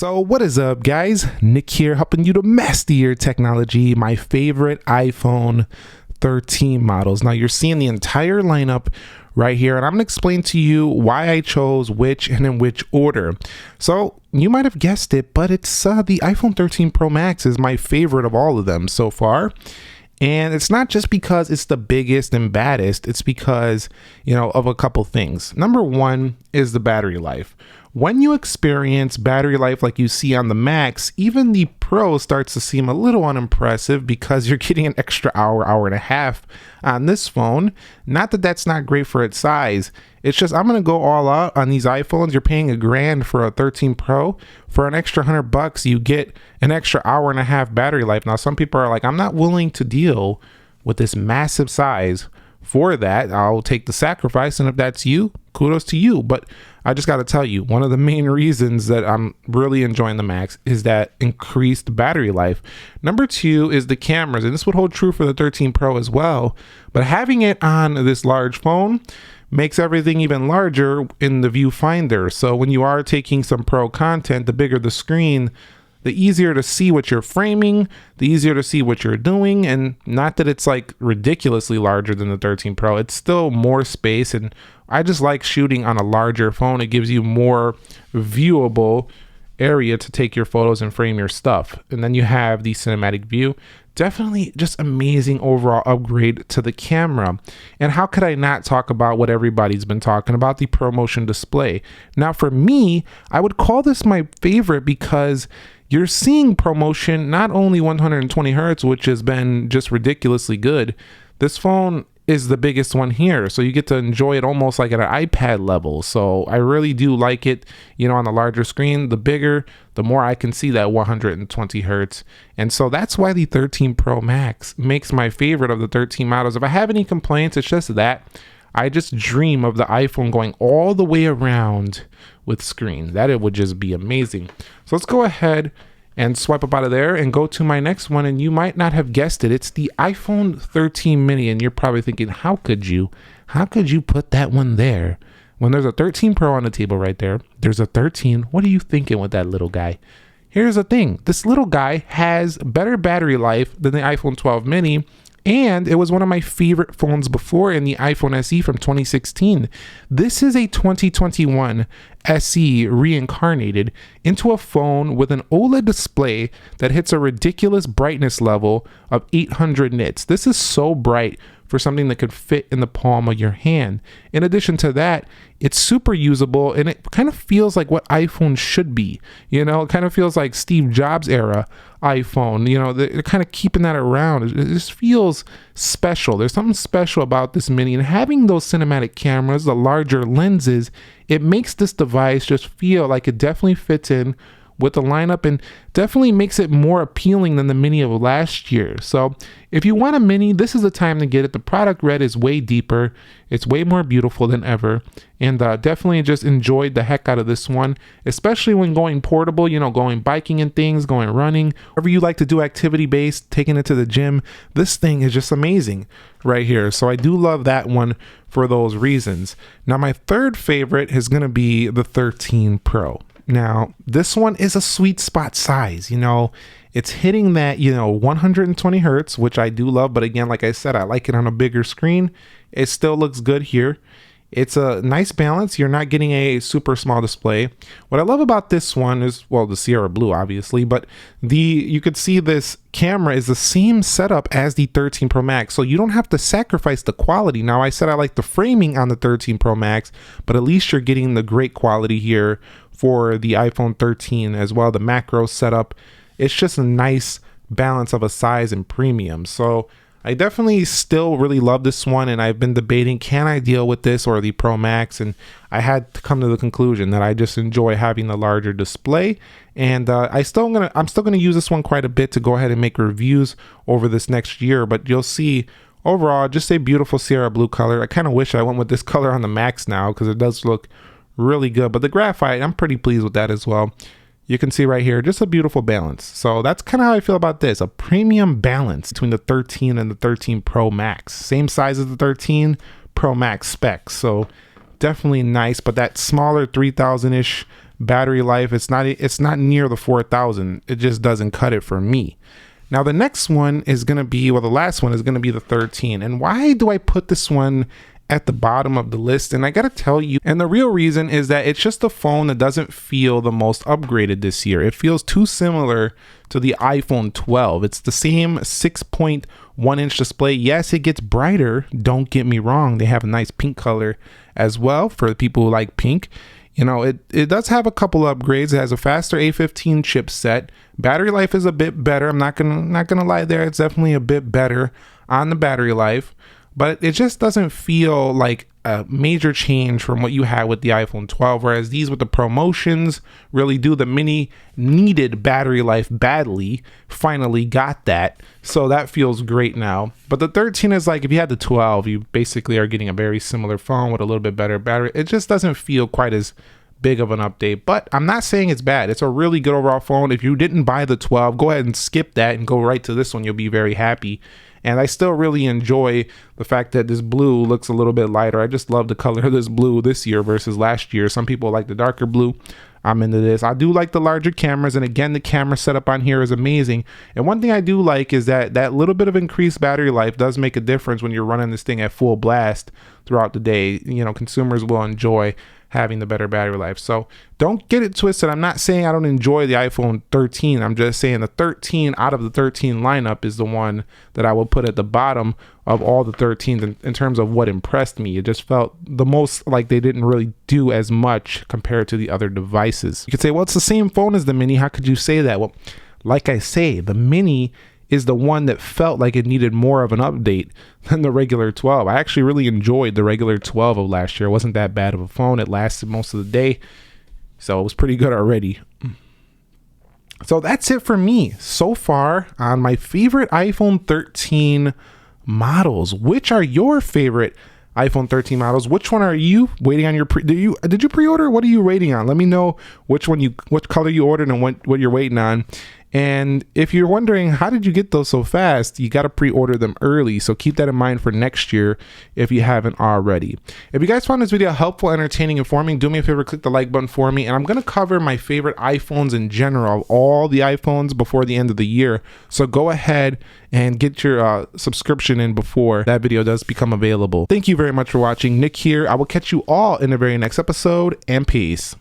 So what is up, guys? Nick here, helping you to master your technology. My favorite iPhone 13 models. Now you're seeing the entire lineup right here, and I'm gonna explain to you why I chose which and in which order. So you might have guessed it, but it's the iPhone 13 Pro Max is my favorite of all of them so far. And it's not just because it's the biggest and baddest, it's because, of a couple things. Number one is the battery life. When you experience battery life like you see on the Max, even the Pro starts to seem a little unimpressive because you're getting an extra hour and a half on this phone. Not that that's not great for its size. It's just I'm gonna go all out on these iPhones. You're paying $1,000 for a 13 Pro. For an extra $100, you get an extra hour and a half battery life. Now, some people are like, I'm not willing to deal with this massive size. For that, I'll take the sacrifice, and if that's you, kudos to you. But I just got to tell you, one of the main reasons that I'm really enjoying the Max is that increased battery life. Number two is the cameras, and this would hold true for the 13 Pro as well. But having it on this large phone makes everything even larger in the viewfinder. So when you are taking some Pro content, the bigger the screen, the easier to see what you're framing, the easier to see what you're doing. And not that it's like ridiculously larger than the 13 Pro, it's still more space. And I just like shooting on a larger phone. It gives you more viewable area to take your photos and frame your stuff. And then you have the cinematic view. Definitely just amazing overall upgrade to the camera. And how could I not talk about what everybody's been talking about, the ProMotion display? Now for me, I would call this my favorite because you're seeing ProMotion not only 120 hertz, which has been just ridiculously good. This phone is the biggest one here, so you get to enjoy it almost like at an iPad level. So I really do like it, on the larger screen. The bigger, the more I can see that 120 hertz. And so that's why the 13 Pro Max makes my favorite of the 13 models. If I have any complaints, it's just that I just dream of the iPhone going all the way around with screen. That it would just be amazing. So let's go ahead and swipe up out of there and go to my next one. And you might not have guessed it. It's the iPhone 13 mini. And you're probably thinking, how could you put that one there when there's a 13 Pro on the table right there? There's a 13. What are you thinking with that little guy? Here's the thing. This little guy has better battery life than the iPhone 12 mini. And it was one of my favorite phones before in the iPhone SE from 2016. This is a 2021 SE reincarnated into a phone with an OLED display that hits a ridiculous brightness level of 800 nits. This is so bright for something that could fit in the palm of your hand. In addition to that, it's super usable, and it kind of feels like what iPhone should be. It kind of feels like Steve Jobs era iPhone. They're kind of keeping that around. It just feels special. There's something special about this mini, and having those cinematic cameras, the larger lenses, it makes this device just feel like it definitely fits in with the lineup and definitely makes it more appealing than the mini of last year. So if you want a mini, this is the time to get it. The product red is way deeper. It's way more beautiful than ever. And definitely just enjoyed the heck out of this one, especially when going portable, going biking and things, going running, whatever you like to do activity based, taking it to the gym. This thing is just amazing right here. So I do love that one for those reasons. Now my third favorite is going to be the 13 Pro. Now, this one is a sweet spot size. It's hitting that, 120 hertz, which I do love. But again, like I said, I like it on a bigger screen. It still looks good here. It's a nice balance. You're not getting a super small display. What I love about this one is, well, the Sierra Blue, obviously, but you could see this camera is the same setup as the 13 Pro Max. So you don't have to sacrifice the quality. Now, I said I like the framing on the 13 Pro Max, but at least you're getting the great quality here for the iPhone 13 as well. The macro setup, it's just a nice balance of a size and premium. So I definitely still really love this one, and I've been debating, can I deal with this or the Pro Max? And I had to come to the conclusion that I just enjoy having the larger display. And I'm still gonna use this one quite a bit to go ahead and make reviews over this next year. But you'll see overall, just a beautiful Sierra Blue color. I kind of wish I went with this color on the Max now because it does look really good. But the graphite, I'm pretty pleased with that as well. You can see right here, just a beautiful balance. So that's kind of how I feel about this, a premium balance between the 13 and the 13 Pro Max. Same size as the 13 Pro Max specs. So definitely nice, but that smaller 3000-ish battery life. It's not near the 4,000. It just doesn't cut it for me. Now the next one is going to be, well, the last one is going to be the 13. And why do I put this one at the bottom of the list? And I got to tell you, and the real reason is that it's just a phone that doesn't feel the most upgraded this year. It feels too similar to the iPhone 12. It's the same 6.1-inch display. Yes, it gets brighter. Don't get me wrong. They have a nice pink color as well for the people who like pink. You know, it does have a couple upgrades. It has a faster A15 chipset. Battery life is a bit better. I'm not gonna lie there. It's definitely a bit better on the battery life, but it just doesn't feel like a major change from what you had with the iPhone 12, whereas these with the promotions really do. The mini needed battery life badly, finally got that, so that feels great now. But the 13 is like, if you had the 12, you basically are getting a very similar phone with a little bit better battery. It just doesn't feel quite as big of an update, but I'm not saying it's bad. It's a really good overall phone. If you didn't buy the 12, go ahead and skip that and go right to this one. You'll be very happy. And I still really enjoy the fact that this blue looks a little bit lighter. I just love the color of this blue this year versus last year. Some people like the darker blue. I'm into this. I do like the larger cameras, and again, the camera setup on here is amazing. And one thing I do like is that little bit of increased battery life does make a difference when you're running this thing at full blast throughout the day. You know, consumers will enjoy having the better battery life. So don't get it twisted. I'm not saying I don't enjoy the iPhone 13. I'm just saying the 13 out of the 13 lineup is the one that I will put at the bottom of all the 13s in terms of what impressed me. It just felt the most like they didn't really do as much compared to the other devices. You could say, well, it's the same phone as the Mini. How could you say that? Well, like I say, the Mini is the one that felt like it needed more of an update than the regular 12. I actually really enjoyed the regular 12 of last year. It wasn't that bad of a phone. It lasted most of the day, so it was pretty good already. So that's it for me so far on my favorite iPhone 13 models. Which are your favorite iPhone 13 models? Which one are you waiting on your did you pre-order? What are you waiting on? Let me know which color you ordered and what you're waiting on. And if you're wondering, how did you get those so fast? You got to pre-order them early. So keep that in mind for next year if you haven't already. If you guys found this video helpful, entertaining, informing, do me a favor, click the like button for me. And I'm going to cover my favorite iPhones in general, all the iPhones before the end of the year. So go ahead and get your subscription in before that video does become available. Thank you very much for watching. Nick here. I will catch you all in the very next episode, and peace.